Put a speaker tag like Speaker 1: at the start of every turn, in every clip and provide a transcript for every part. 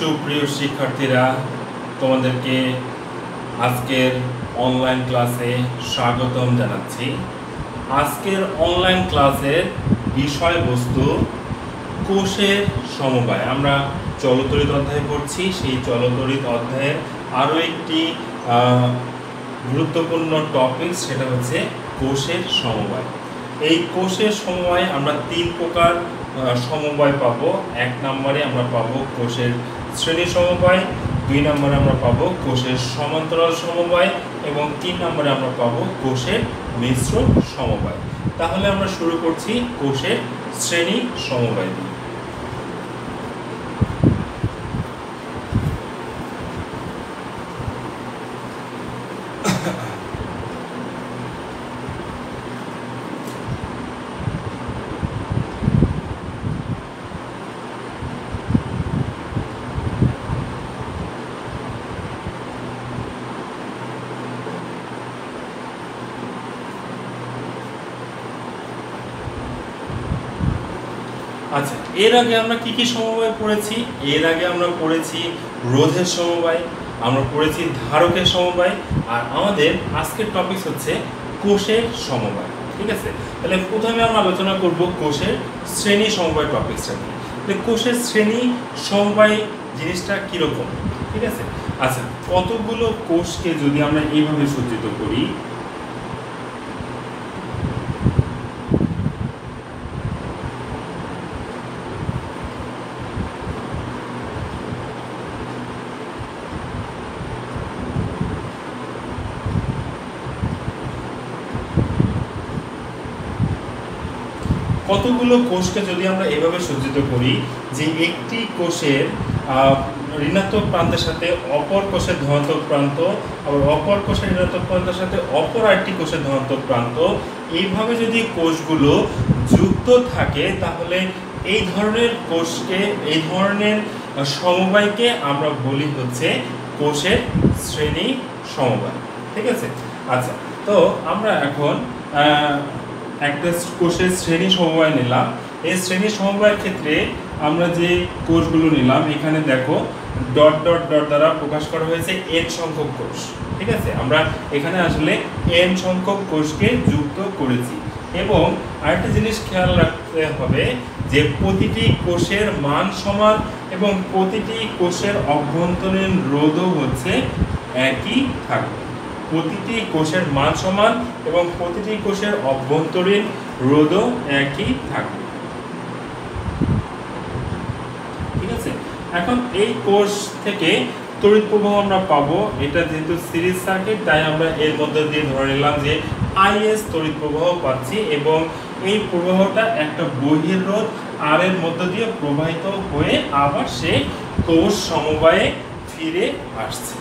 Speaker 1: সুপ্রিয় শিক্ষার্থীরা, তোমাদেরকে আজকের অনলাইন ক্লাসে স্বাগতম জানাচ্ছি। আজকের অনলাইন ক্লাসের বিষয়বস্তু কোষের সমবায়। আমরা চলতরিৎ অধ্যায় পড়ছি। সেই চলতরিৎ অধ্যায়ের আরও একটি গুরুত্বপূর্ণ টপিক, সেটা হচ্ছে কোষের সমবায়। এই কোষের সমবায় আমরা তিন প্রকার সমবায় পাবো। এক নম্বরে আমরা পাবো কোষের শ্রেণী সমবায়, দুই নম্বরে আমরা পাবো কোষের সমান্তরাল সমবায় এবং তিন নম্বরে আমরা পাবো কোষের মিশ্র সমবায়। তাহলে আমরা শুরু করছি কোষের শ্রেণী সমবায় দিয়ে। আচ্ছা, এর আগে আমরা কি কি সমবায় পড়েছি? এর আগে আমরা পড়েছি রোধের সমবায়, আমরা পড়েছি ধারকের সমবায়, আর আমাদের আজকের টপিক হচ্ছে কোষের সমবায়। ঠিক আছে, তাহলে প্রথমে আমরা আলোচনা করব কোষের শ্রেণী সমবায় টপিকটা নিয়ে। তাহলে কোষের শ্রেণী সমবায় জিনিসটা কিরকম? ঠিক আছে, আচ্ছা, কতগুলো কোষকে যদি আমরা এইভাবে সজ্জিত করি, কতগুলো কোষকে যদি আমরা এভাবে সজ্জিত করি যে একটি কোষের ঋণাত্মক প্রান্তের সাথে অপর কোষের ধনাত্মক প্রান্ত, আবার অপর কোষের ঋণাত্মক প্রান্তের সাথে অপর আরেকটি কোষের ধনাত্মক প্রান্ত, এইভাবে যদি কোষগুলো যুক্ত থাকে, তাহলে এই ধরনের কোষকে, এই ধরনের সমবায়কে আমরা বলি হচ্ছে কোষের শ্রেণী সমবায়। ঠিক আছে, আচ্ছা, তো আমরা এখন একটা কোষের শ্রেণী সমবায় নিলাম। এই শ্রেণী সমবায়ের ক্ষেত্রে আমরা যে কোষগুলো নিলাম, এখানে দেখো ডট ডট ডট দ্বারা প্রকাশ করা হয়েছে n সংখ্যক কোষ। ঠিক আছে, আমরা এখানে আসলে n সংখ্যক কোষকে যুক্ত করেছি। এবং আরেকটা জিনিস খেয়াল রাখতে হবে যে প্রতিটি কোষের মান সমান এবং প্রতিটি কোষের অভ্যন্তরীণ রোধও হচ্ছে একই থাকবে। প্রতিটি কোষের মান সমান এবং প্রতিটি কোষের অভ্যন্তরীণ রোধও একই থাকবে। ঠিক আছে, এখন এই কোষ থেকে তড়িৎ প্রবাহ আমরা পাবো। এটা যেহেতু সিরিজ সার্কিট, তাই আমরা এর মধ্যে দিয়ে ধরে নিলাম যে আইএস তড়িৎ প্রবাহ পাচ্ছি, এবং এই প্রবাহটা একটা বহির্রোধ আর এর মধ্য দিয়ে প্রবাহিত হয়ে আবার সে কোষ সমবায়ে ফিরে আসছে।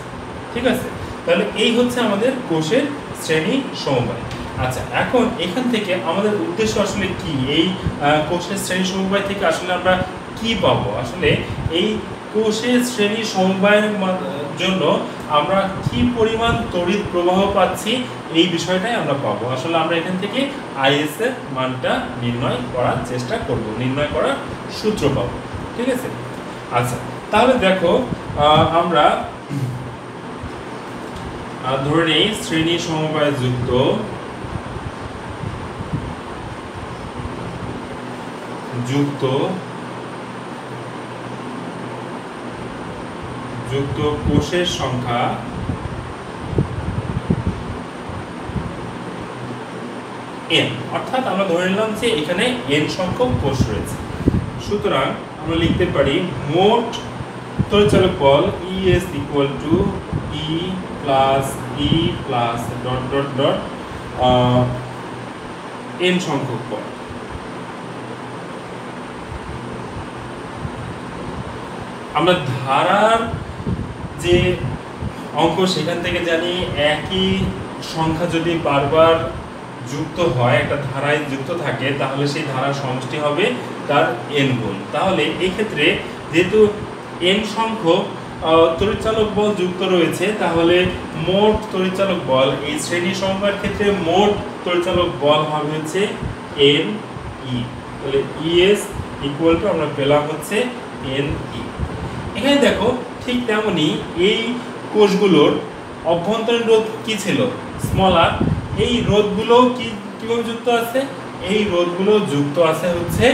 Speaker 1: ঠিক আছে, তাহলে এই হচ্ছে আমাদের কোষের শ্রেণী সমবায়। আচ্ছা, এখন এখান থেকে আমাদের উদ্দেশ্য আসলে কি? এই কোষের শ্রেণী সমবায় থেকে আসলে আমরা কি পাবো? আসলে এই কোষের শ্রেণী সমবায়ের জন্য আমরা কি পরিমাণ তড়িৎ প্রবাহ পাচ্ছি, এই বিষয়টাই আমরা পাবো। আসলে আমরা এখান থেকে আইএস এর মানটা নির্ণয় করার চেষ্টা করব, নির্ণয় করার সূত্র পাবো। ঠিক আছে, আচ্ছা, তাহলে দেখো আমরা ধরে নেই শ্রেণী সমবায় যুক্ত কোষের সংখ্যা n, অর্থাৎ আমরা ধরে নিলাম যে এখানে n সংখ্যক কোষ রয়েছে। সুতরাং আমরা লিখতে পারি মোট তড়িৎচালক বল ES equal to E plus E plus dot dot dot n সংখ্যক বল। আমরা ধারার যে অঙ্ক, সেখান থেকে জানি একই সংখ্যা যদি বারবার যুক্ত হয়, একটা ধারায় যুক্ত থাকে, তাহলে সেই ধারার সমষ্টি হবে তার n গুণ। তাহলে এই ক্ষেত্রে যেহেতু n সংখ্যক তড়িৎচালক বল যুক্ত রয়েছে, তাহলে মোট তড়িৎচালক বল এই শ্রেণী সমবায়ের ক্ষেত্রে মোট তড়িৎচালক বল হবে হচ্ছে NE। তাহলে ES ইকুয়াল টু আমরা পেলাম হচ্ছে NE। এখানে দেখো ঠিক তেমনি এই কোষগুলোর অভ্যন্তরীণ রোধ কি ছিল, স্মল আর। এই রোধগুলো কিভাবে যুক্ত আছে, এই রোধগুলো যুক্ত আছে হচ্ছে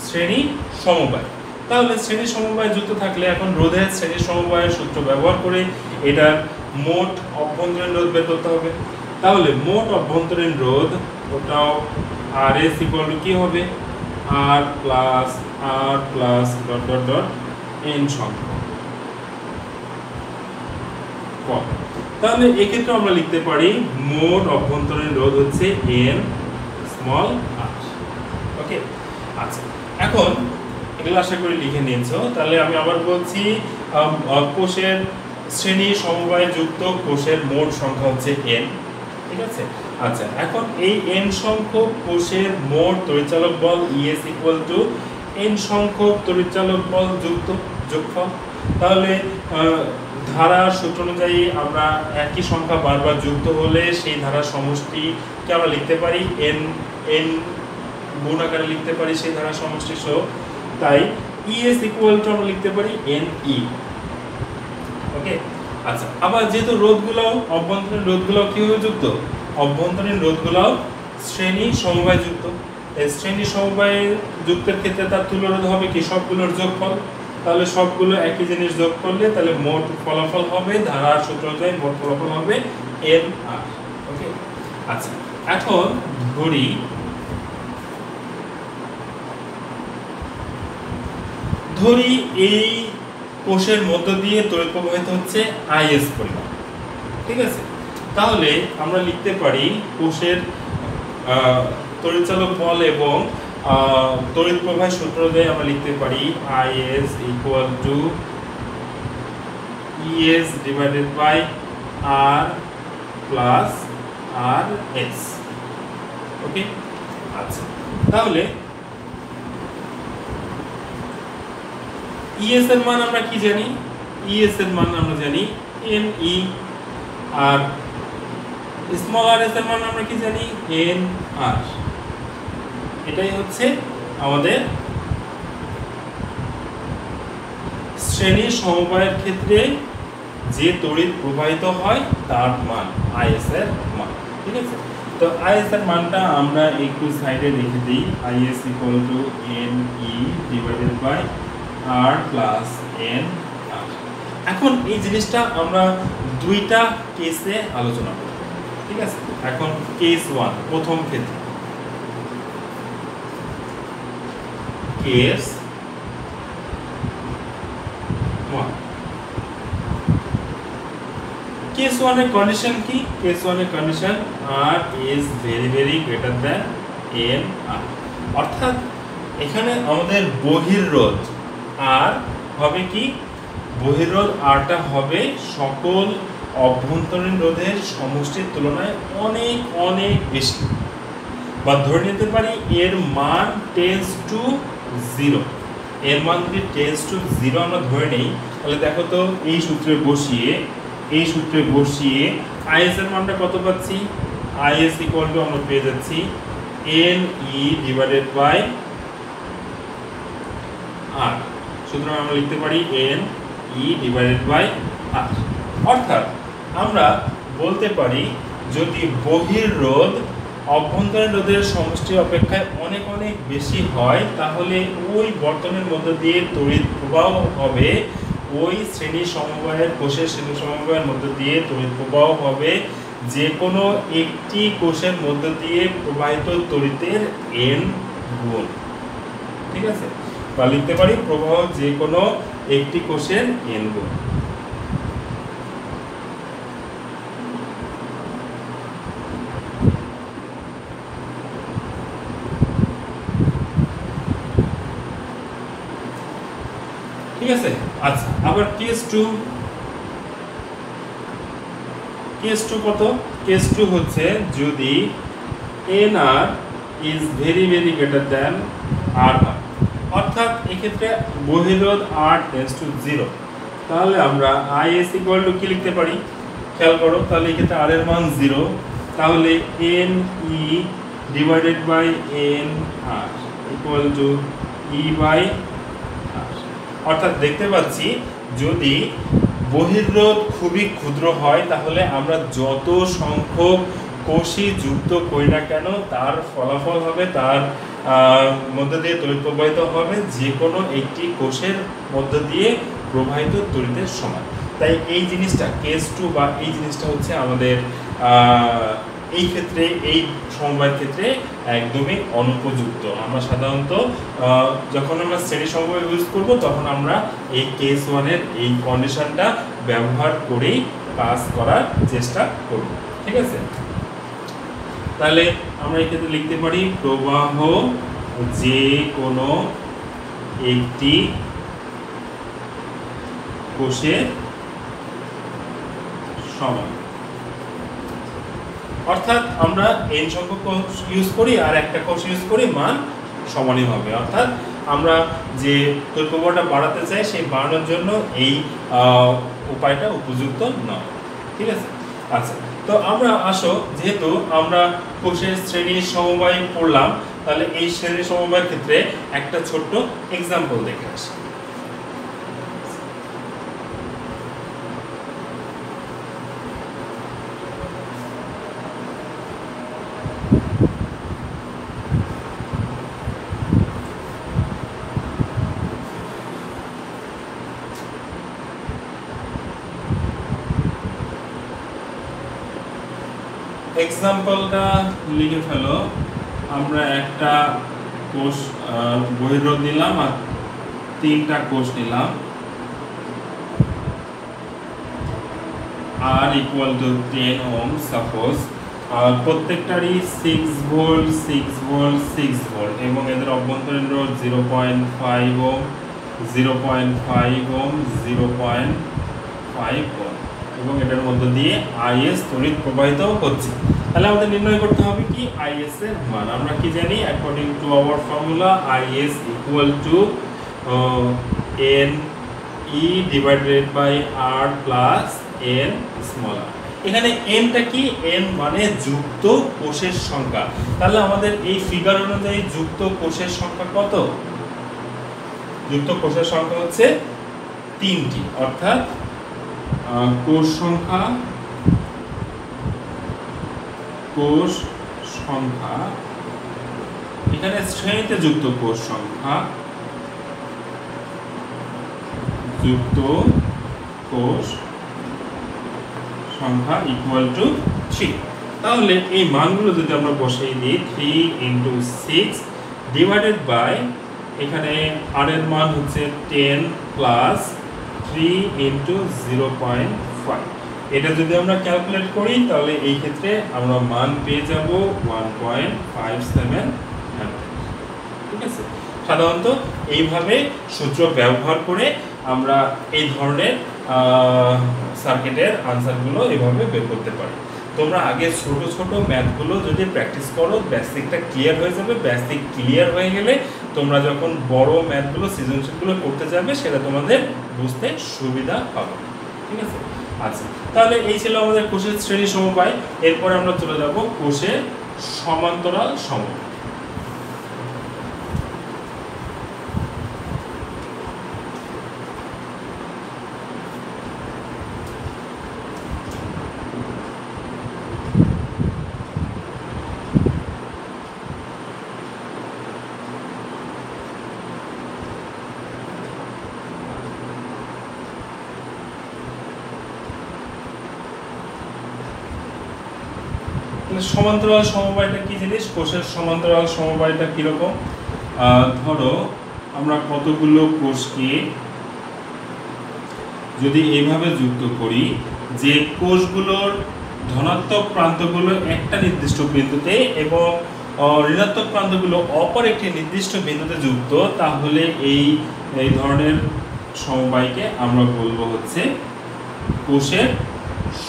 Speaker 1: শ্রেণী সমবায়। তাহলে শ্রেণী সমবায় যুক্ত থাকলে এখন রোধের শ্রেণী সমবায়ের সূত্র ব্যবহার করে এটার মোট অভ্যন্তরীণ রোধ বের করতে হবে। তাহলে মোট অভ্যন্তরীণ রোধ ওটাও আর এস ইকুয়াল টু কি হবে, আর plus dot dot dot N সংখ্যা। তাহলে এক্ষেত্রে আমরা লিখতে পারি মোট অভ্যন্তরীণ রোধ হচ্ছে এন স্মল আর। ওকে, আচ্ছা এখন এগুলো আশা করি লিখে নিয়েছো। তাহলে আমি আবার বলছি, কোষের শ্রেণী সমবায় যুক্ত কোষের মোট সংখ্যা হচ্ছে এন। ঠিক আছে, আচ্ছা এখন এই এন সংখ্যক কোষের মোট তড়িৎচালক বল ইএস ইকুয়াল টু এন সংখ্যক তড়িৎচালক বল যুক্ত যোগফল। তাহলে ধারার সূত্র অনুযায়ী আমরা একই সংখ্যা বারবার যুক্ত হলে সেই ধারার সমষ্টিকে আমরা লিখতে পারি এন গুণ আকারে লিখতে পারি সেই ধারার সমষ্টি সহ। তাই ইএস ইকুয়াল টু আমরা লিখতে পারি এন ই। ওকে, আচ্ছা আবার যেহেতু রোধগুলো অভ্যন্তরীণ রোধগুলো কিভাবে যুক্ত, অভ্যন্তরীণ রোধগুলো শ্রেণী সমবায় যুক্ত। এই শ্রেণী সমবায় যুক্তের ক্ষেত্রে তার তুল্য রোধ হবে কি, সবগুলোর যোগফল। তাহলে সবগুলো একই জিনিস যোগ করলে তাহলে মোট ফলাফল হবে, ধারার সূত্র অনুযায়ী মোট ফলাফল হবে এন আর। ওকে, আচ্ছা এখন ধরি এই কোষের মধ্য দিয়ে তড়িৎ প্রবাহিত হচ্ছে আইএস পরিমাণ। ঠিক আছে, তাহলে আমরা লিখতে পারি কোষের তড়িৎচালক বল এবং তড়িৎ প্রবাহের সূত্র অনুযায়ী আমরা লিখতে পারি I S equal to E S divided by R plus R S. Okay, আচ্ছা তাহলে ইএস এর মান আমরা কি জানি, ইএস এর মান আমরা জানি এন ই, আর স্মল আর এস এর মান আমরা কি জানি এন আর। এটাই হচ্ছে আমাদের শ্রেণী সমবায়ের ক্ষেত্রে যে তড়িৎ প্রবাহিত হয় তার মান, আইএস এর মান। ঠিক আছে, তো আইএস এর মানটা আমরা একটু সাইডে লিখে দিই, I S equal to N E divided by R plus N R. এখন এই জিনিসটা আমরা দুইটা কেসে আলোচনা করব। ঠিক আছে, এখন কেস 1 প্রথম ক্ষেত্রে, কেস 1 কেস 1 এর কন্ডিশন কি, কেস 1 এর condition R is very greater than N R. অর্থাৎ এখানে আমাদের বহির্রোধ আর হবে কি, বহির্রোধ আরটা হবে সকল অভ্যন্তরীণ রোধের সমষ্টির তুলনায় অনেক অনেক বেশি, বা ধরে নিতে পারি এর মান টেন্স টু 0। এর মান যদি টেন্স টু 0 আমরা ধরে নেই, তাহলে দেখো তো এই সূত্রে বসিয়ে আইএস এর মানটা কত পাচ্ছি, আইএস ইকুয়াল টু আমরা পেয়ে যাচ্ছি এন ই ডিভাইডেড বাই আর। সুতরাং আমরা লিখতে পারি N E divided by R. অর্থাৎ আমরা বলতে পারি যদি বহির্রোধ অভ্যন্তরীণ রোধের সমষ্টি অপেক্ষায় অনেক অনেক বেশি হয়, তাহলে ওই বর্তনীর মধ্য দিয়ে তড়িৎ প্রবাহ হবে, ওই শ্রেণী সমবায়ের কোষের শ্রেণী সমবায়ের মধ্য দিয়ে তড়িৎ প্রবাহ হবে যে কোনো একটি কোষের মধ্য দিয়ে প্রবাহিত তড়িতের এন গুণ। ঠিক আছে, বা লিখতে পারি প্রবাহ যে কোনো একটি কোষের এন গুণ। ঠিক আছে, আচ্ছা আবার কেস 2 কত, কেস 2 হচ্ছে যদি N R is very greater than R. অর্থাৎ এক্ষেত্রে বহির্রোধ আর টেন্ডস টু 0, তাহলে আমরা আইএস ইকুয়াল টু কি লিখতে পারি, খেয়াল করো, তাহলে এক্ষেত্রে আর এর মান 0, তাহলে N E divided by N R equal to E by R. অর্থাৎ দেখতে পাচ্ছি যদি বহির্রোধ খুবই ক্ষুদ্র হয় তাহলে আমরা যত সংখ্যক কোষই যুক্ত করি না কেন তার ফলাফল হবে তার মধ্য দিয়ে তড়িৎ প্রবাহিত হবে যে কোনো একটি কোষের মধ্য দিয়ে প্রবাহিত তড়িতের সমান। তাই এই জিনিসটা কেস 2 বা এই জিনিসটা হচ্ছে আমাদের এই ক্ষেত্রে এই সমবায়ের ক্ষেত্রে একদমই অনুপযুক্ত। আমরা সাধারণত যখন আমরা শ্রেণী সমবায় ইউজ করব তখন আমরা এই কেস 1 এর এই কন্ডিশনটা ব্যবহার করেই কাজ করার চেষ্টা করব। ঠিক আছে, তাহলে আমরা এই ক্ষেত্রে লিখতে পারি প্রবাহ যে কোনো একটি কোষের সমান, অর্থাৎ আমরা n সংখ্যক কোষ ইউজ করি আর একটা কোষ ইউজ করি মান সমানই হবে। অর্থাৎ আমরা যে তড়িৎ প্রবাহটা বাড়াতে চাই সেই বাড়ানোর জন্য এই উপায়টা উপযুক্ত নয়। ঠিক আছে, আচ্ছা, তো আমরা আসো যেহেতু আমরা কোষের শ্রেণী সমবায় পড়লাম তাহলে এই শ্রেণী সমবায়ের ক্ষেত্রে একটা ছোট্ট এক্সাম্পল দেখে আসি। এক্সাম্পলটা লিখে ফেলো। আমরা একটা কোষ বহির্রোধ নিলাম আর 3টা কোষ নিলাম, R = 10 ওহম সাপোজ, আর প্রত্যেকটারই 6 ভোল্ট 6 ভোল্ট 6 ভোল্ট এবং এদের অভ্যন্তরীণ রোধ 0.5 ওহম 0.5 ওহম 0.5 ওহম এবং এটার মধ্য দিয়ে IS তড়িৎ প্রবাহিত হচ্ছে। তাহলে আমাদের নির্ণয় করতে হবে কি IS এর মান। আমরা কি জানি according to our formula IS = NE divided by R plus N small r। এখানে n টা কি, n মানে যুক্ত কোষের সংখ্যা। তাহলে আমাদের এই ফিগার অনুযায়ী যুক্ত কোষের সংখ্যা কত? যুক্ত কোষের সংখ্যা হচ্ছে 3টি, অর্থাৎ কোষ সংখ্যা এখানে শ্রেণীতে যুক্ত কোষ সংখ্যা = 3। তাহলে এই মানগুলো যদি আমরা বসাই দিই 3 × 6 ডিভাইডেড বাই এখানে r এর মান হচ্ছে 10 প্লাস 3 × 0.5। এটা যদি আমরা ক্যালকুলেট করি তাহলে এই ক্ষেত্রে আমরা মান পেয়ে যাব 1.57 অ্যাম্পিয়ার। ঠিক আছে, সাধারণত এইভাবে সূত্র ব্যবহার করে আমরা এই ধরনের সার্কিটের আনসারগুলো এভাবে বের করতে পারি। তোমরা আগে ছোট ছোট ম্যাথগুলো যদি প্র্যাকটিস করো বেসিকটা ক্লিয়ার হয়ে যাবে। বেসিক ক্লিয়ার হয়ে গেলে তোমরা যখন বড় ম্যাথগুলো সৃজনশীলগুলো করতে যাবে সেটা তোমাদের বুঝতে সুবিধা হবে। ঠিক আছে, আচ্ছা, তাহলে এই ছিল আমাদের কোষের শ্রেণী সমবায়। এরপরে আমরা চলে যাব কোষের সমান্তরাল সমবায়। সমান্তরাল সমবায়টা কি জিনিস? কোষের সমান্তরাল সমবায়টা কিরকম? ধরো আমরা কতগুলো কোষকে যদি এইভাবে যুক্ত করি যে কোষগুলোর ধনাত্মক প্রান্তগুলো একটা নির্দিষ্ট বিন্দুতে এবং ঋণাত্মক প্রান্তগুলো অপর একটি নির্দিষ্ট বিন্দুতে যুক্ত, তাহলে এই ধরনের সমবায়কে আমরা বলবো হচ্ছে কোষের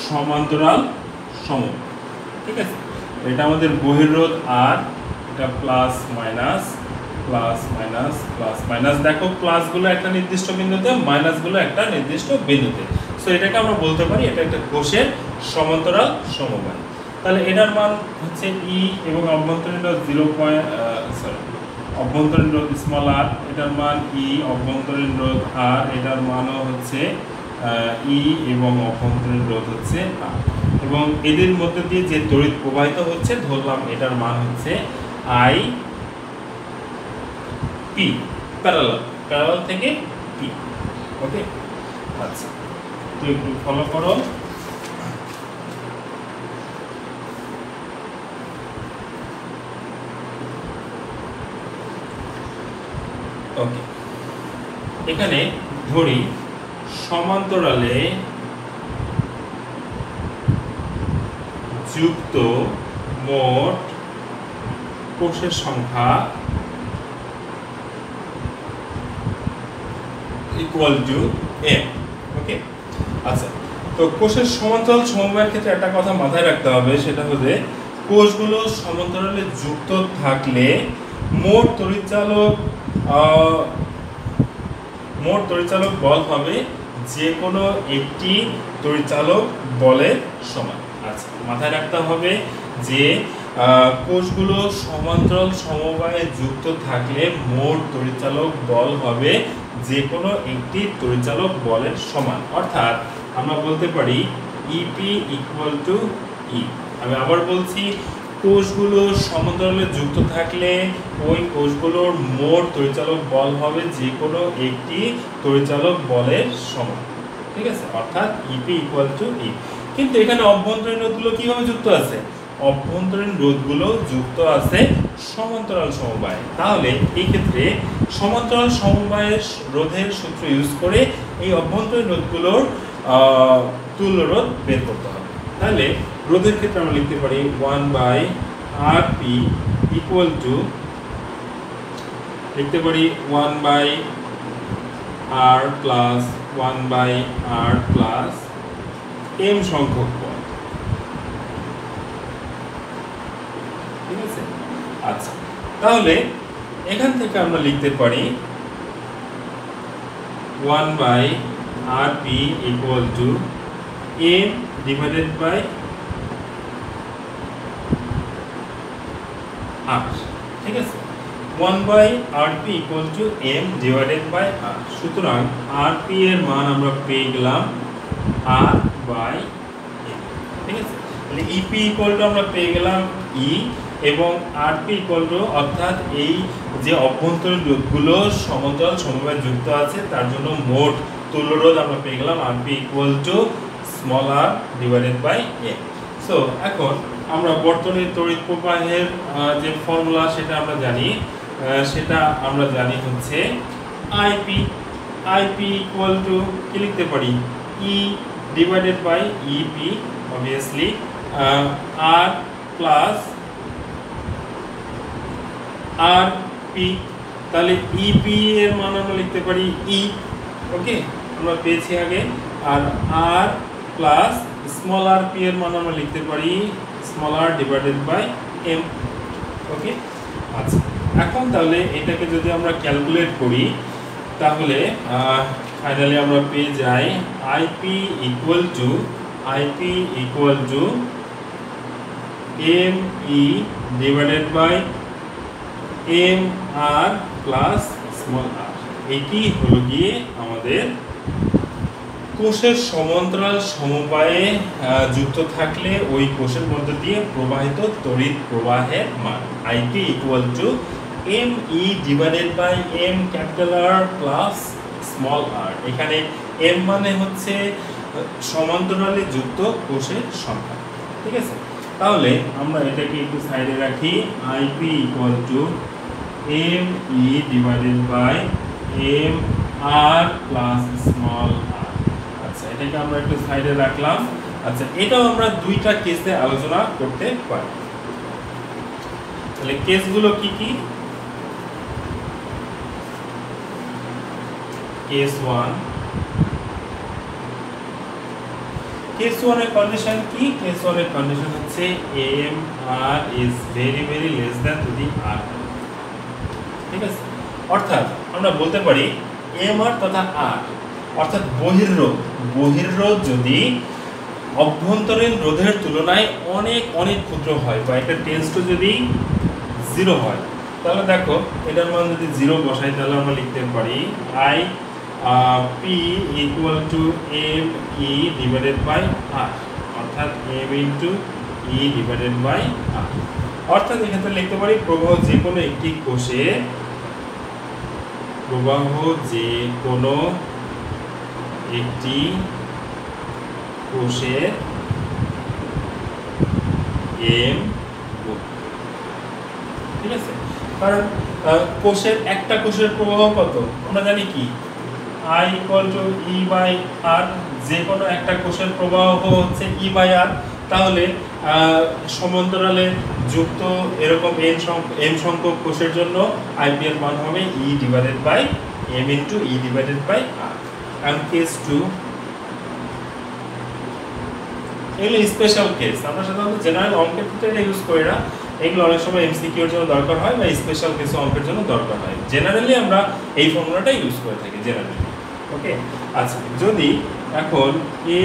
Speaker 1: সমান্তরাল সমবায়। ঠিক আছে, এটা আমাদের বহির্রোধ আর এটা plus minus plus minus plus minus. দেখো প্লাসগুলো একটা নির্দিষ্ট বিন্দুতে, মাইনাসগুলো একটা নির্দিষ্ট বিন্দুতে। সো এটাকে আমরা বলতে পারি এটা একটা কোষের সমান্তরাল সমবায়। তাহলে এটার মান হচ্ছে ই এবং অভ্যন্তরীণ অভ্যন্তরীণ রোধ স্মল আর, এটার মান ই, অভ্যন্তরীণ রোধ আর, এটার মানও হচ্ছে ই, এবং অভ্যন্তরীণ রোধ হচ্ছে আর, এবং এদের মধ্যে দিয়ে যে তড়িৎ প্রবাহিত হচ্ছে ধরলাম এটার মান হচ্ছে আই পি, প্যারালাল থেকে পি। ওকে, আচ্ছা, তো একটু ফলো করো। ওকে, এখানে ধরি সমান্তরালে যুক্ত মোট কোষের সংখ্যা ইকুয়াল টু এম। ওকে, আচ্ছা, তো কোষের সমান্তরাল সমবায়ের ক্ষেত্রে একটা কথা মাথায় রাখতে হবে, সেটা হচ্ছে কোষগুলো সমান্তরালে যুক্ত থাকলে মোট তড়িৎচালক বল হবে যে কোনো একটি তড়িৎচালক বলের সমান। আচ্ছা, মাথায় রাখতে হবে যে কোষগুলো সমান্তরাল সমবায়ে যুক্ত থাকলে মোট তড়িৎচালক বল হবে যে কোনো একটি তড়িৎচালক বলের সমান, অর্থাৎ আমরা বলতে পারি ইপি ইকুয়াল টু ই। আমি আবার বলছি, কোষগুলো সমান্তরালে যুক্ত থাকলে ওই কোষগুলোর মোট তড়িৎচালক বল হবে যে কোনো একটি তড়িৎচালক বলের সমান। ঠিক আছে, অর্থাৎ ইপি ইকুয়াল টু ই। কিন্তু এখানে অভ্যন্তরীণ রোধগুলো কিভাবে যুক্ত আছে? অভ্যন্তরীণ রোধগুলো যুক্ত আছে সমান্তরাল সমবায়ে। তাহলে এই ক্ষেত্রে সমান্তরাল সমবায়ের রোধের সূত্র ইউজ করে এই অভ্যন্তরীণ রোধগুলোর তুল্য রোধ বের করতে হবে। তাহলে রোধের ক্ষেত্রে আমরা লিখতে পারি 1/Rp ইকুয়াল টু, লিখতে পারি 1/R plus 1/R plus m সংখ্যক বল। ঠিক আছে, আচ্ছা, তাহলে এখান থেকে আমরা লিখতে পারি 1/Rp equal to m divided by r। ঠিক আছে, 1/Rp equal to m divided by r। সুতরাং Rp এর মান আমরা পেয়ে গেলাম r বাই m। ঠিক আছে, তাহলে EP ইকুয়াল টু আমরা পেয়ে গেলাম E, এবং Rp ইকুয়াল টু, অর্থাৎ এই যে অভ্যন্তরীণ রোধগুলো সমান্তরাল সমবায়ে যুক্ত আছে তার জন্য মোট তুল্য রোধ আমরা পেয়ে গেলাম Rp equal to small r divided by m। So এখন আমরা বর্তনীর তড়িৎ প্রবাহের যে ফর্মুলা সেটা আমরা জানি হচ্ছে IP ইকুয়াল টু কি লিখতে পারি, E divided by EP, obviously R plus RP। তাহলে EP এর মান আমরা লিখতে পারি E। ওকে, আমরা পেয়েছি আগে। আর R প্লাস স্মল rp এর মান আমরা লিখতে পারি small r divided by m। Okay, আচ্ছা, এখন তাহলে এটাকে যদি আমরা ক্যালকুলেট করি তাহলে ফাইনালি আমরা পেয়ে যাই IP equal to ME divided by MR plus small r। এটি হলো গিয়ে আমাদের কোষের সমান্তরাল সমবায়ে যুক্ত থাকলে ওই কোষের মধ্যে দিয়ে প্রবাহিত তড়িৎ প্রবাহের মান। IP equal to ME divided by M capital R plus small r। এখানে M মানে হচ্ছে সমান্তরালে যুক্ত কোষের সংখ্যা। ঠিক আছে, তাহলে আমরা এটাকে একটু সাইডে রাখি। IP equal to ME divided by MR plus small r। আচ্ছা, এটাকে আমরা একটু সাইডে রাখলাম। আচ্ছা, এটাও আমরা দুইটা কেসে আলোচনা করতে পারি। তাহলে কেসগুলো কি কি? কেস 1 এর কন্ডিশন কি? কেস 1 এর কন্ডিশন হচ্ছে MR is very very less than to the R। ঠিক আছে, অর্থাৎ আমরা বলতে পারি MR তথা R, অর্থাৎ বহির্রোধ যদি অভ্যন্তরীণ রোধের তুলনায় অনেক অনেক ক্ষুদ্র হয় বা এটা টেন্ডস টু যদি 0 হয়, তাহলে দেখো এটার মান যদি 0 বসাই তাহলে আমরা লিখতে পারি I P equal to M E divided by R, অর্থাৎ M into E divided by R. অর্থাৎ এক্ষেত্রে লিখতে পারি প্রবাহ যে কোনো একটি কোষে, প্রবাহ যে কোনো একটি কোষের এম, ঠিক আছে। কারণ কোষের একটা কোষের প্রবাহ কত আমরা জানি কি, I equal to E by R, যে কোনো একটা কোষের প্রবাহ হচ্ছে ই বাই আর। তাহলে সমান্তরালে যুক্ত এরকম এম সংখ্যক কোষের জন্য আইপি এর মান হবে E divided by M into E divided by R. and case 2 এগুলো স্পেশাল কেস, আমরা সাধারণত জেনারেল অঙ্কের ক্ষেত্রে এটা ইউজ করি না, এগুলো অনেক সময় এমসিকিউ এর জন্য দরকার হয় বা স্পেশাল কেসে অঙ্কের জন্য দরকার হয়। জেনারেলি আমরা এই ফর্মুলাটা ইউজ করে থাকি জেনারেলি। ওকে, আচ্ছা যদি এখন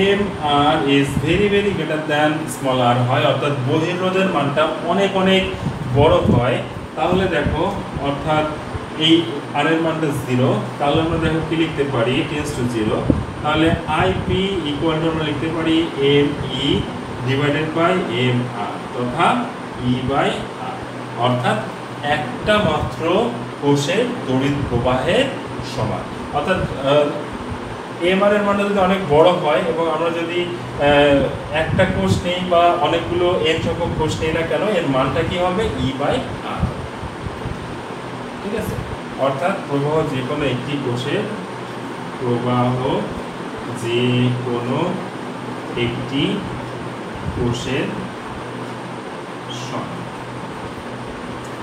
Speaker 1: M R is very very greater than small R হয়, অর্থাৎ বহির্রোধের মানটা অনেক অনেক বড় হয়, তাহলে দেখো অর্থাৎ এই আর এর মানটা 0, তাহলে আমরা দেখো কি লিখতে পারি টেন্ডস টু 0। তাহলে আইপি ইকুয়াল টু আমরা লিখতে পারি M E divided by M R তথা ই বাই আর, অর্থাৎ একটা মাত্র কোষের তড়িৎ প্রবাহের সমান। অর্থাৎ এম আর এর মানটা যদি অনেক বড় হয় এবং আমরা যদি একটা কোষ নেই বা অনেকগুলো এন সংখ্যক কোষ নেই না কেন, এর মানটা কি হবে ই বাই আর, ঠিক আছে। অর্থাৎ প্রবাহ যে কোনো একটি কোষের, প্রবাহ যে কোনো একটি কোষের সমান,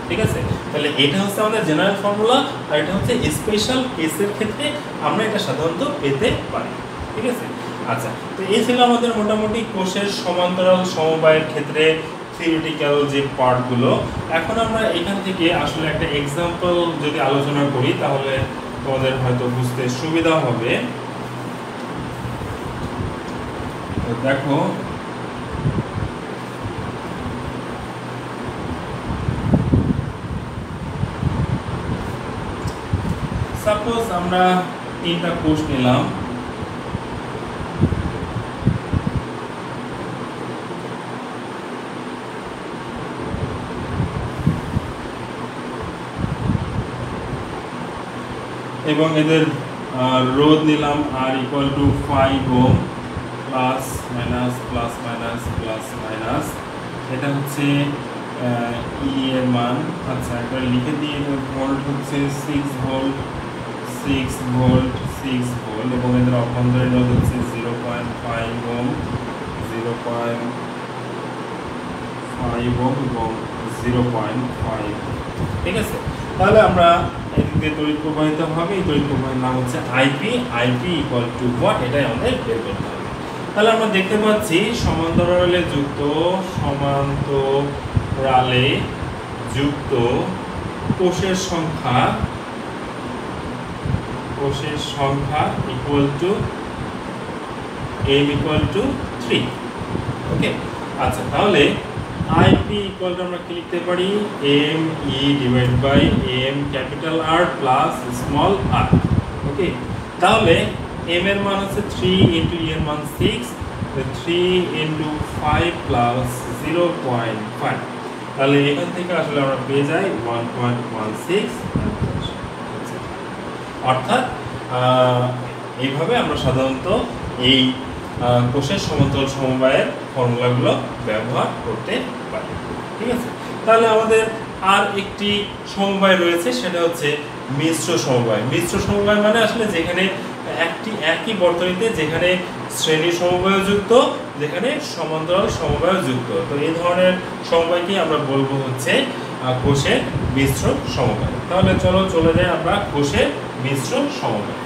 Speaker 1: ঠিক আছে। তাহলে এটা হচ্ছে আমাদের জেনারেল ফর্মুলা, আর এটা হচ্ছে স্পেশাল কেসের ক্ষেত্রে আমরা এটা সাধারণত পেতে পারি, ঠিক আছে। আচ্ছা, তো এই ছিল আমাদের মোটামুটি কোষের সমান্তরাল সমবায়ের ক্ষেত্রে থিওরিটিক্যাল যে পার্টগুলো। এখন আমরা এখান থেকে আসলে একটা এক্সাম্পল যদি আলোচনা করি তাহলে তোমাদের হয়তো বুঝতে সুবিধা হবে। দেখো সাপোজ আমরা 3টা কোষ নিলাম, এবং এদের রোধ নিলাম R equal to 5 ohm plus minus plus minus plus minus. এটা হচ্ছে ই এর মান। আচ্ছা একবার লিখে দিয়ে, ভোল্ট হচ্ছে 6 ভোল্ট 6 ভোল্ট 6 ভোল্ট, এবং এদের অভ্যন্তরীণ রোধ হচ্ছে 0.5 ওহম 0.5 ওহম এবং 0.5, ঠিক আছে। তাহলে আমরা এদিক দিয়ে তড়িৎ প্রবাহিত হবে, এই তড়িৎ প্রবাহের নাম হচ্ছে IP. IP equal two what, এটাই আমাদের বের করতে হবে। তাহলে আমরা দেখতে পাচ্ছি সমান্তরালে যুক্ত কোষের সংখ্যা equal to M equal to 3। Okay, আচ্ছা তাহলে আইপি ইকুয়াল টু আমরা কি লিখতে পারি, M E divide by M capital R plus small R. Okay, তাহলে এম এর মান হচ্ছে 3 ইন্টু ই এর মান 6, 3 ইন্টু 5 প্লাস 0.5। তাহলে এখান থেকে আসলে আমরা পেয়ে যাই 1.16। অর্থাৎ এইভাবে আমরা সাধারণত এই কোষের সমান্তরাল সমবায়ের ফর্মুলাগুলো ব্যবহার করতে পারি, ঠিক আছে। তাহলে আমাদের আর একটি সমবায় রয়েছে, সেটা হচ্ছে মিশ্র সমবায়। মিশ্র সমবায় মানে আসলে যেখানে একই বর্তনীতে যেখানে শ্রেণী সমবায় যুক্ত, যেখানে সমান্তরাল সমবায় যুক্ত। তো এই ধরনের সমবায়কে আমরা বলবো হচ্ছে কোষের মিশ্র সমবায়। তাহলে চলো চলে যাই আমরা কোষের মিশ্র সমবায়।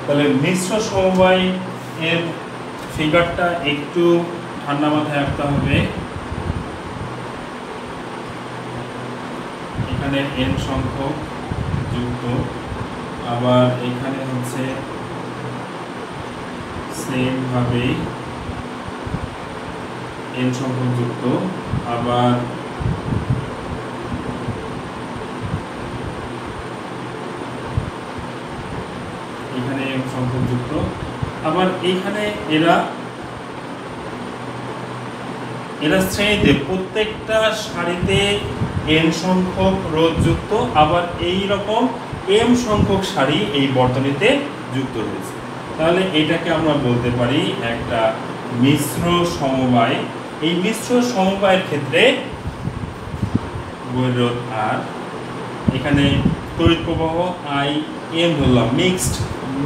Speaker 1: তাহলে তাহলে মিশ্র সমবায় এর ফিগারটা একটু ঠান্ডা মাথায় রাখতে হবে। এখানে n সংখ্যক যুক্ত, আবার এখানে হচ্ছে সেম ভাবে n সংখ্যক যুক্ত, আবার এখানে m সংখ্যক যুক্ত, আবার এইখানে এরা শ্রেণীতে প্রত্যেকটা সারিতে n সংখ্যক রোধ যুক্ত, আবার এই রকম m সংখ্যক সারি এই বর্তনীতে যুক্ত রয়েছে। তাহলে এটাকে আমরা বলতে পারি একটা মিশ্র সমবায়। এই মিশ্র সমবায়ের ক্ষেত্রে বৈর রোধ R, এখানে তড়িৎ প্রবাহ I m ধরলাম,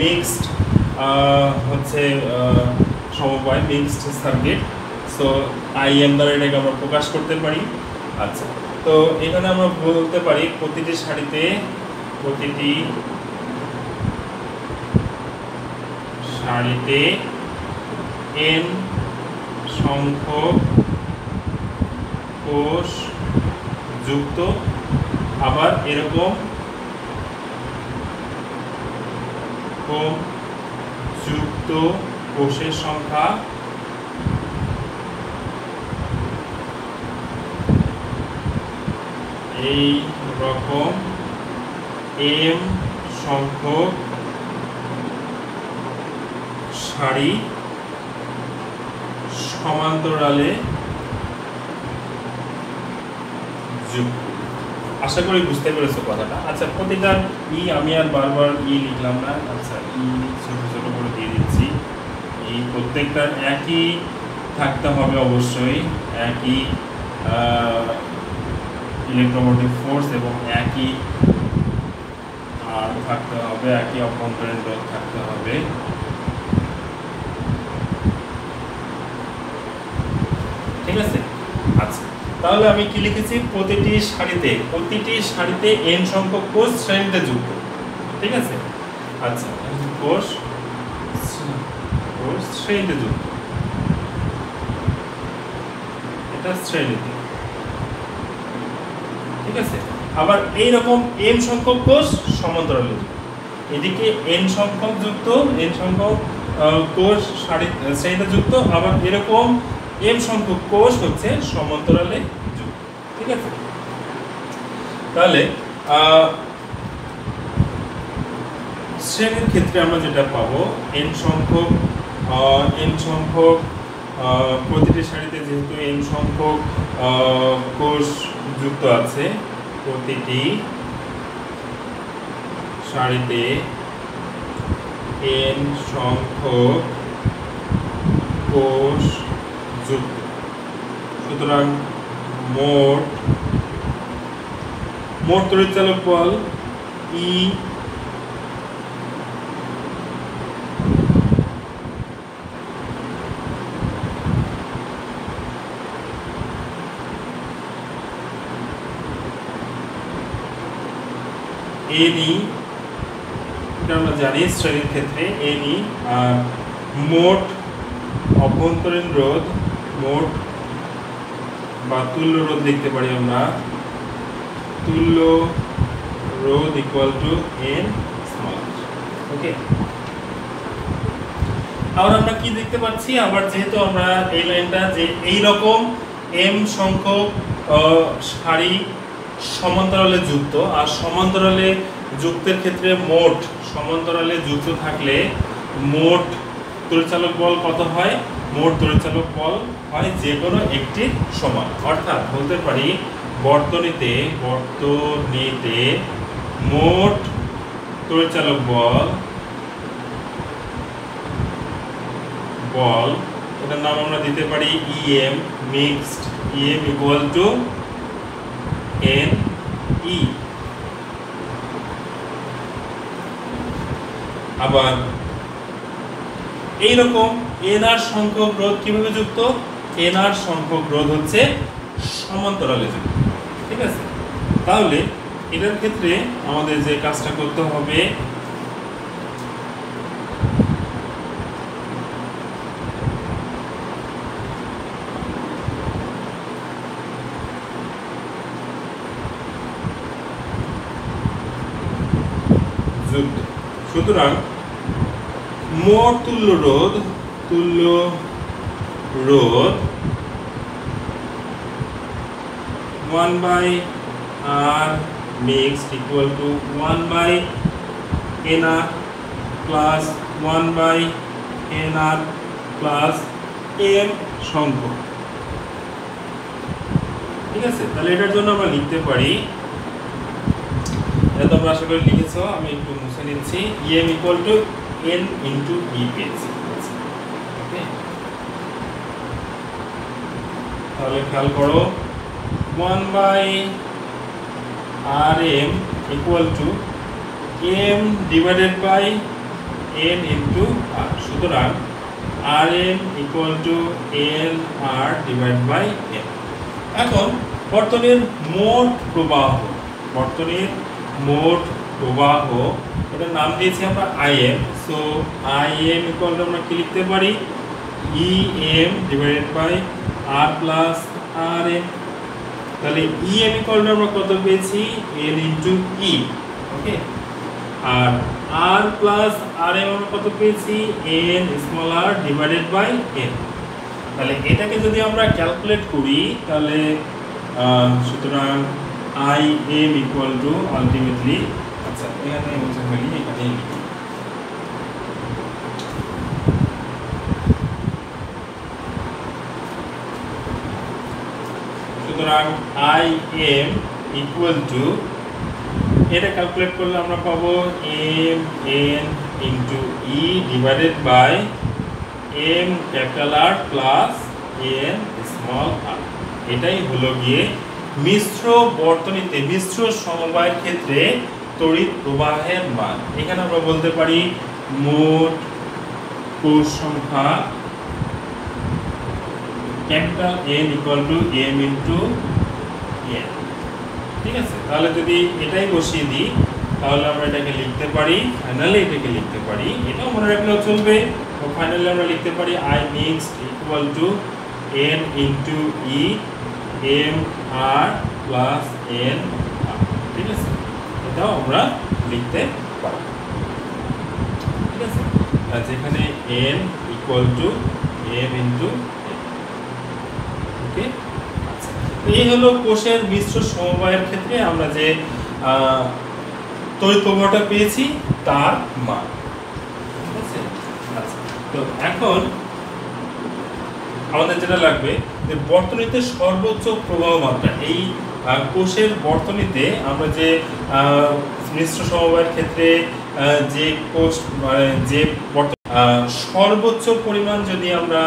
Speaker 1: মিক্সড হচ্ছে সমবায়, mixed circuit. So I m দ্বারা এটাকে আমরা প্রকাশ করতে পারি। আচ্ছা, তো এখানে আমরা বলতে পারি প্রতিটি সারিতে n সংখ্যক কোষ যুক্ত, আবার এরকম যুক্ত কোষের সংখ্যা এই রকম m সংখ্যক সারি সমান্তরালে যুক্ত। আশা করি বুঝতে পেরেছো কথাটা। আচ্ছা, প্রতিটা আমি আর বারবার লিখলাম না। আচ্ছা, ছোট ছোট করে দিয়ে দিচ্ছি। এই প্রত্যেকটার একই থাকতে হবে, অবশ্যই একই ইলেকট্রোমোটিভ ফোর্স এবং একই আর থাকতে হবে, একই অভ্যন্তরীণ রোধ থাকতে হবে। ঠিক আছে? আচ্ছা, তাহলে আমি কি লিখেছি? প্রতিটি সারিতে n সংখ্যক কোষ শ্রেণীতে যুক্ত। ঠিক আছে? আচ্ছা, কোষ শ্রেণীতে যুক্ত, এটা শ্রেণীতে। ঠিক আছে? আবার এই রকম m সংখ্যক কোষ সমান্তরালে যুক্ত। এদিকে n সংখ্যক কোষ শ্রেণীতে যুক্ত, আবার এরকম m সংখ্যক কোষ হচ্ছে সমান্তরালে যুক্ত। ঠিক আছে? তাহলে শ্রেণীর ক্ষেত্রে আমরা যেটা পাবো, n সংখ্যক প্রতিটি সারিতে যেহেতু n সংখ্যক কোষ যুক্ত আছে, প্রতিটি সারিতে n সংখ্যক কোষ যুক্ত, সুতরাং মোট তড়িৎচালক বল E আমরা জানি শ্রেণীর ক্ষেত্রে NE, আর মোট অভ্যন্তরীণ রোধ, মোট বা তুল্য রোধ লিখতে পারি আমরা, তুল্য রোধ ইকুয়াল টু n স্মল। ওকে, আবার আমরা কি দেখতে পাচ্ছি? আবার যেহেতু আমরা এই লাইনটা যে এই রকম m সংখ্যক সারি সমান্তরালে যুক্ত, আর সমান্তরালে যুক্তের ক্ষেত্রে সমান্তরালে যুক্ত থাকলে মোট তড়িৎচালক বল কত হয়? মোট তড়িৎচালক বল হয় যে কোনো একটি সমান। অর্থাৎ বলতে পারি বর্তনীতে মোট তড়িৎচালক বল এটার নাম আমরা দিতে পারি EM, mixed EM equal to NE। আবার এইরকম NR সংখ্যক রোধ কিভাবে যুক্ত? NR সংখ্যক রোধ হচ্ছে সমান্তরালে যুক্ত। ঠিক আছে? তাহলে এটার ক্ষেত্রে আমাদের যে কাজটা করতে হবে, সুতরাং মোট তুল্য রোধ 1 by R mixed equal to 1 by NR plus 1 by NR plus M সংখ্যক। ঠিক আছে, তাহলে এটার জন্য আমরা লিখতে পারি, এটা তোমরা আশা করি লিখেছো, আমি একটু মুছে নিচ্ছি। M equal to N into E পেয়েছি। ওকে, তাহলে খেয়াল করো 1 by RM equal to M divided by N into R, সুতরাং RM equal to N R divided by M। এখন বর্তনীর মোট প্রবাহ, এটার নাম দিয়েছি আমরা IM। So IM equal to আমরা কি লিখতে পারি, EM divided by R plus RM। তাহলে EM equal to আমরা কত পেয়েছি, N into E। ওকে, আর R plus RM আমরা কত পেয়েছি, N small r divided by N। তাহলে এটাকে যদি আমরা ক্যালকুলেট করি তাহলে সুতরাং IM equal to ultimately, আচ্ছা এখানে মুছে ফেলি, এখানেই লিখি। সুতরাং IM equal to, এটা ক্যালকুলেট করলে আমরা পাবো M N into E divided by M capital R plus N small r। এটাই হলো গিয়ে মিশ্র বর্তনীতে মিশ্র সমবায়ের ক্ষেত্রে তড়িৎ প্রবাহের মান। এখানে আমরা বলতে পারি মোট কোষ সংখ্যা capital N equal to M into N। ঠিক আছে, তাহলে যদি এটাই বসিয়ে দিই তাহলে আমরা এটাকে লিখতে পারি, ফাইনালি এটাকে লিখতে পারি, এটাও মনে রাখলেও চলবে। তো ফাইনালি আমরা লিখতে পারি I mixed equal to N into E M R plus N R। ঠিক আছে, এটাও আমরা লিখতে পারি। ঠিক আছে, আর যেখানে N equal to M into N। ওকে, আচ্ছা, এই হলো কোষের মিশ্র সমবায়ের ক্ষেত্রে আমরা যে তড়িৎ প্রবাহটা পেয়েছি তার মান। ঠিক আছে, আচ্ছা, তো এখন আমাদের যেটা লাগবে যে বর্তনীতে সর্বোচ্চ প্রবাহ মাত্রা, এই কোষের বর্তনীতে আমরা যে মিশ্র সমবায়ের ক্ষেত্রে যে কোষ যে সর্বোচ্চ পরিমাণ যদি আমরা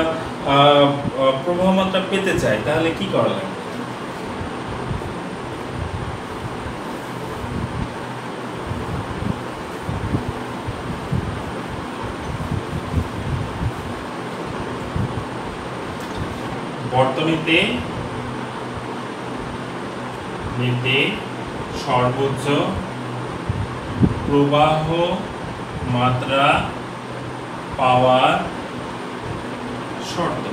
Speaker 1: প্রবাহ মাত্রা পেতে চাই তাহলে কি করা লাগবে? বর্তনীতে সর্বোচ্চ প্রবাহ মাত্রা পাওয়ার শর্ত।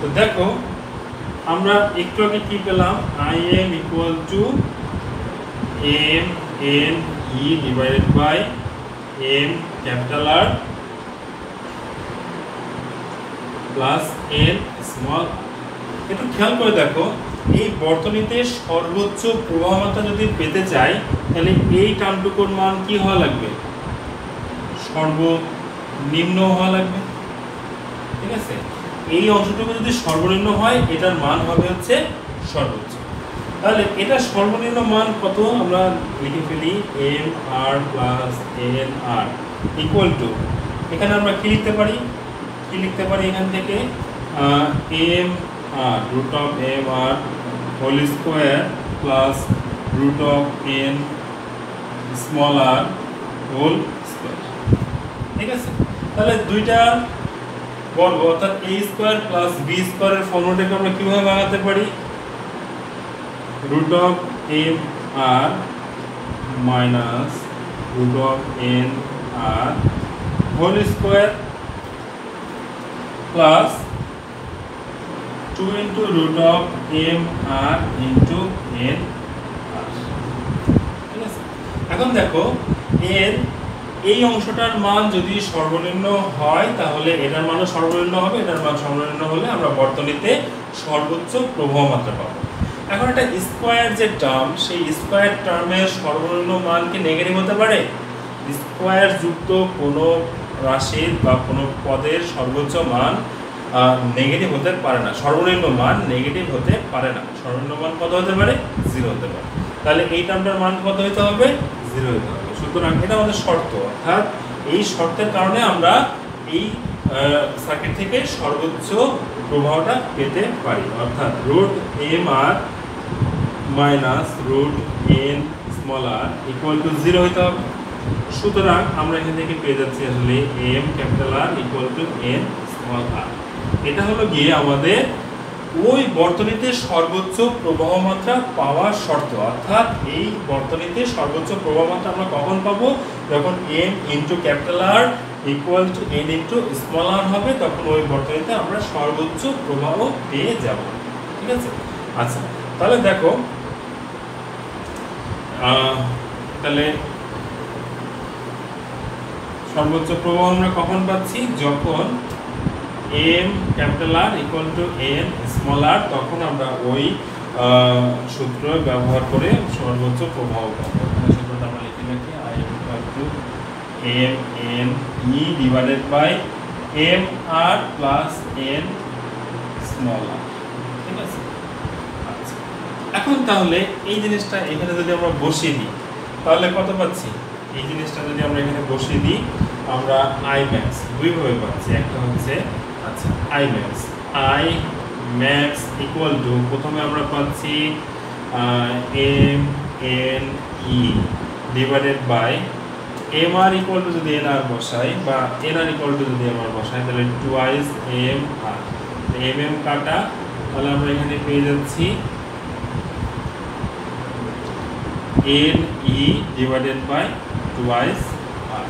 Speaker 1: তো দেখো আমরা একটু আগে কি পেলাম, IM equal to M N E divided by M capital R plus N small r। একটু খেয়াল করে দেখো, এই বর্তনীতে সর্বোচ্চ প্রবাহ মাত্রা যদি পেতে চাই তাহলে এই টার্মটুকুর মান কি হওয়া লাগবে, সর্বনিম্ন হওয়া লাগবে। ঠিক আছে, এই অংশটুকু যদি সর্বনিম্ন হয় এটার মান হবে হচ্ছে সর্বোচ্চ। তাহলে এটা সর্বনিম্ন মান কত, আমরা লিখে ফেলি M R plus N R equal to, এখানে আমরা কি লিখতে পারি, এখান থেকে M R root of M R whole square plus root of N small r whole square। ঠিক আছে, তাহলে দুইটা বর্গ অর্থাৎ a স্কয়ার প্লাস b স্কয়ারের ফর্মুলাটাকে আমরা কিভাবে ভাঙাতে পারি, root of M R minus root of N R whole square plus 2 into root of M R into N R। এখন দেখো এর এই অংশটার মান যদি সর্বনিম্ন হয় তাহলে এটার মানও সর্বনিম্ন হবে, এটার মান সর্বনিম্ন হলে আমরা বর্তনীতে সর্বোচ্চ প্রবাহ মাত্রা পাবো। এখন একটা স্কোয়ার যে টার্ম, সেই স্কোয়ার টার্মের সর্বনিম্ন মান কি নেগেটিভ হতে পারে? স্কোয়ার যুক্ত কোনো রাশির বা কোনো পদের সর্বোচ্চ মান নেগেটিভ হতে পারে না, সর্বনিম্ন মান নেগেটিভ হতে পারে না। সর্বনিম্ন মান কত হতে পারে? 0 হতে পারে। তাহলে এই টার্মটার মান কত হতে হবে? 0 হতে হবে। সুতরাং এটা আমাদের শর্ত, অর্থাৎ এই শর্তের কারণে আমরা এই সার্কিট থেকে সর্বোচ্চ প্রবাহটা পেতে পারি, অর্থাৎ root M R minus root N small R equal to 0 হতে হবে। সুতরাং আমরা এখান থেকে পেয়ে যাচ্ছি আসলে M capital R equal to N small R. এটা হলো গিয়ে আমাদের ওই বর্তনীতে সর্বোচ্চ প্রবাহ মাত্রা পাওয়ার শর্ত, অর্থাৎ এই বর্তনীতে সর্বোচ্চ প্রবাহ মাত্রা আমরা কখন পাবো? যখন M into capital R equal to N into small R হবে, তখন ওই বর্তনীতে আমরা সর্বোচ্চ প্রবাহ পেয়ে যাব। ঠিক আছে? আচ্ছা, তাহলে দেখো তাহলে সর্বোচ্চ প্রবাহ আমরা কখন পাচ্ছি? যখন M capital R equal to N small R, তখন আমরা ওই সূত্র ব্যবহার করে সর্বোচ্চ প্রবাহ পাবো। সূত্রটা আমরা লিখে রাখি, I equal to M N E divided by M R plus N small R. ঠিক আছে? আচ্ছা, এখন তাহলে এই জিনিসটা এখানে যদি আমরা বসিয়ে দিই তাহলে কত পাচ্ছি? এই জিনিসটা যদি আমরা এখানে বসিয়ে দিই আমরা আই ম্যাক্স দুইভাবে পাচ্ছি। একটা হচ্ছে আচ্ছা আই ম্যাক্স ইকুয়াল টু, প্রথমে আমরা পাচ্ছি M N E divided by M R equal to, যদি এন আর বসাই বা এন আর ইকুয়াল টু যদি এম আর বসাই তাহলে twice M R, M M কাটা, তাহলে আমরা এখানে পেয়ে যাচ্ছি N E divided by twice R.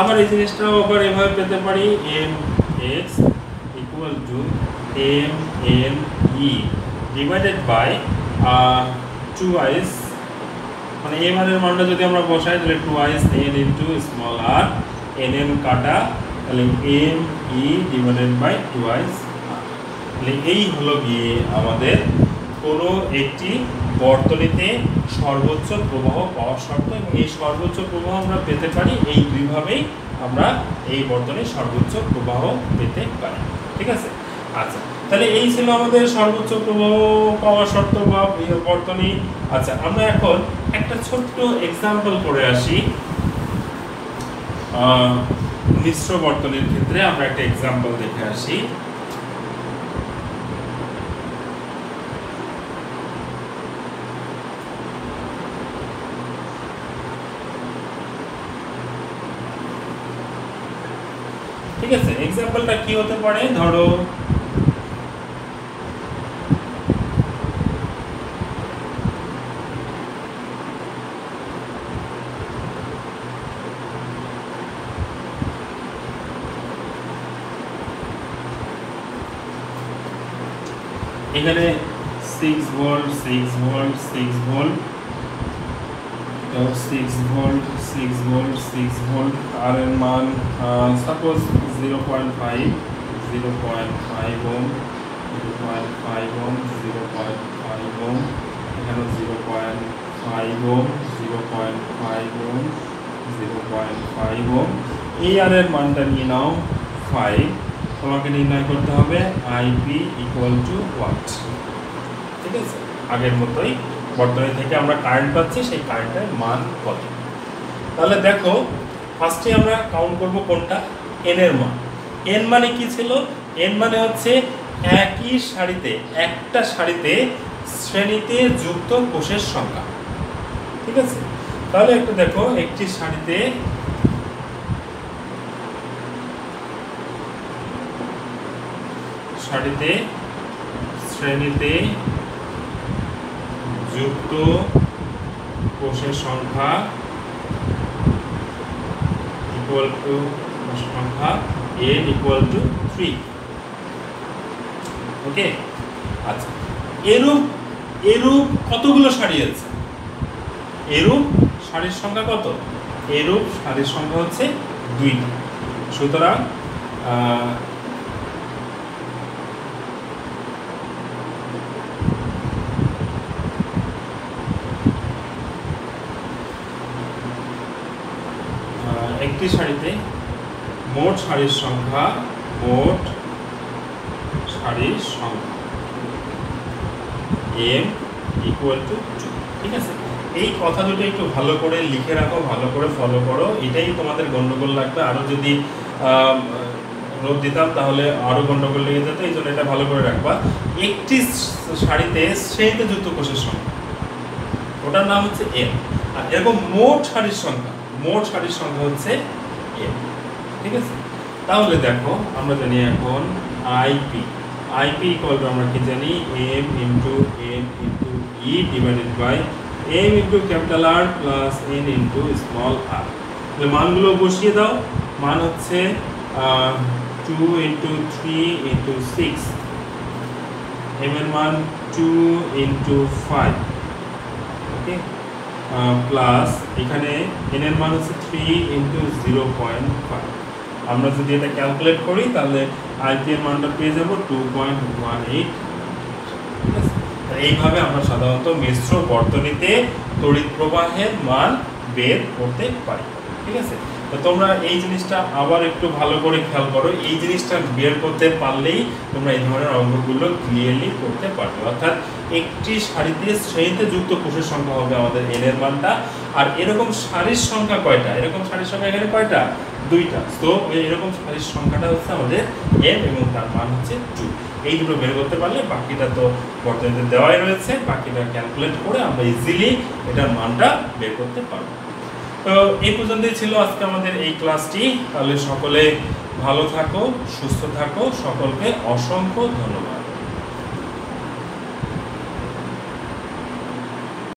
Speaker 1: আবার এই জিনিসটাও আবার এভাবে পেতে পারি, M X equal to M N E divided by twice, মানে এম আর এর মানটা যদি আমরা বসাই তাহলে twice N into small R, N M কাটা, তাহলে M E divided by twice R. তাহলে এই হলো গিয়ে আমাদের কোনো একটি বর্তনীতে সর্বোচ্চ প্রবাহ পাওয়ার শর্ত, এবং এই সর্বোচ্চ প্রবাহ আমরা পেতে পারি এই দুইভাবেই আমরা এই বর্তনীর সর্বোচ্চ প্রবাহ পেতে পারি। ঠিক আছে? আচ্ছা, তাহলে এই ছিল আমাদের সর্বোচ্চ প্রবাহ পাওয়ার শর্ত বা বর্তনী। আচ্ছা, আমরা এখন একটা ছোট্ট এক্সাম্পল করে আসি। মিশ্র বর্তনীর ক্ষেত্রে আমরা একটা এক্সাম্পল দেখে আসি। ঠিক আছে, এক্সাম্পলটা কি হতে পারে? ধরো এখানে 6 volt 6 volt 6 volt 6 volt 6 volt 6 volt, আর এর মান সাপোজ 0.5 ওম 0.5 ওম 0.5 ওম, এখানে 0.5 ওম 0.5 ওম 0.5 ওম। এই আর এর মানটা নিয়ে নাও 5, তোমাকে নির্ণয় করতে হবে আইপি ইকুয়াল টু ওয়াট। ঠিক আছে, আগের মতোই বর্তনী থেকে আমরা কারেন্ট পাচ্ছি, সেই কারেন্টের মান কত। তাহলে দেখো ফার্স্টে আমরা কাউন্ট করব কোনটা? এন এর মান। এন মানে কি ছিল? এন মানে হচ্ছে একই সারিতে, একটা সারিতে শ্রেণীতে যুক্ত কোষের সংখ্যা। ঠিক আছে, তাহলে একটু দেখো, একটি সারিতে শ্রেণীতে যুক্ত কোষের সংখ্যা ইকুয়াল টু সংখ্যা n ইকুয়াল টু 3। ওকে, আচ্ছা, এরূপ কতগুলো সারি আছে? এরূপ সারির সংখ্যা কত? এরূপ সারির সংখ্যা হচ্ছে 2টি। সুতরাং একটি সারিতে মোট সারির সংখ্যা m = 2। ঠিক আছে, এই কথা দুটো একটু ভালো করে লিখে রাখো, ভালো করে ফলো করো, এটাই তোমাদের গন্ডগোল লাগবে। আরো যদি নোট দিতাম তাহলে আরো গন্ডগোল লেগে যেত, এই জন্য এটা ভালো করে রাখবা। একটি সারিতে শ্রেণীতে যুক্ত কোষের সংখ্যা, ওটার নাম হচ্ছে m। আর এরকম মোট সারির সংখ্যা হচ্ছে m। ঠিক আছে, তাহলে দেখো আমরা জানি এখন আইপি আমরা কি জানি, m × n × e divided by m × capital R plus n × small r। তাহলে মানগুলো বসিয়ে দাও। মান হচ্ছে 2 × 3 × 6, m এর মান 2 × 5, ওকে, প্লাস এখানে n এর মান হচ্ছে 3 × 0.5। আমরা যদি এটা ক্যালকুলেট করি তাহলে আইপি এর মানটা পেয়ে যাব 2.18। ঠিক আছে, এইভাবে আমরা সাধারণত মিশ্র বর্তনীতে তড়িৎ প্রবাহের মান বের করতে পারি। ঠিক আছে, তো তোমরা এই জিনিসটা আবার একটু ভালো করে খেয়াল করো। এই জিনিসটা বের করতে পারলেই তোমরা এই ধরনের অঙ্কগুলো ক্লিয়ারলি করতে পারবে। অর্থাৎ একটি সারিতে শ্রেণীতে যুক্ত কোষের সংখ্যা হবে আমাদের n এর মানটা। আর এরকম সারির সংখ্যা কয়টা? এরকম সারির সংখ্যা এখানে কয়টা? 2টা। তো এরকম সারির সংখ্যাটা হচ্ছে আমাদের m এবং তার মান হচ্ছে 2। এই দুটো বের করতে পারলে বাকিটা তো বর্তনীতে দেওয়াই রয়েছে, বাকিটা ক্যালকুলেট করে আমরা ইজিলি এটার মানটা বের করতে পারবো। তো এই পর্যন্তই ছিল আজকে আমাদের এই ক্লাসটি। তাহলে সকলে ভালো থাকো, সুস্থ থাকো, সকলকে অসংখ্য ধন্যবাদ।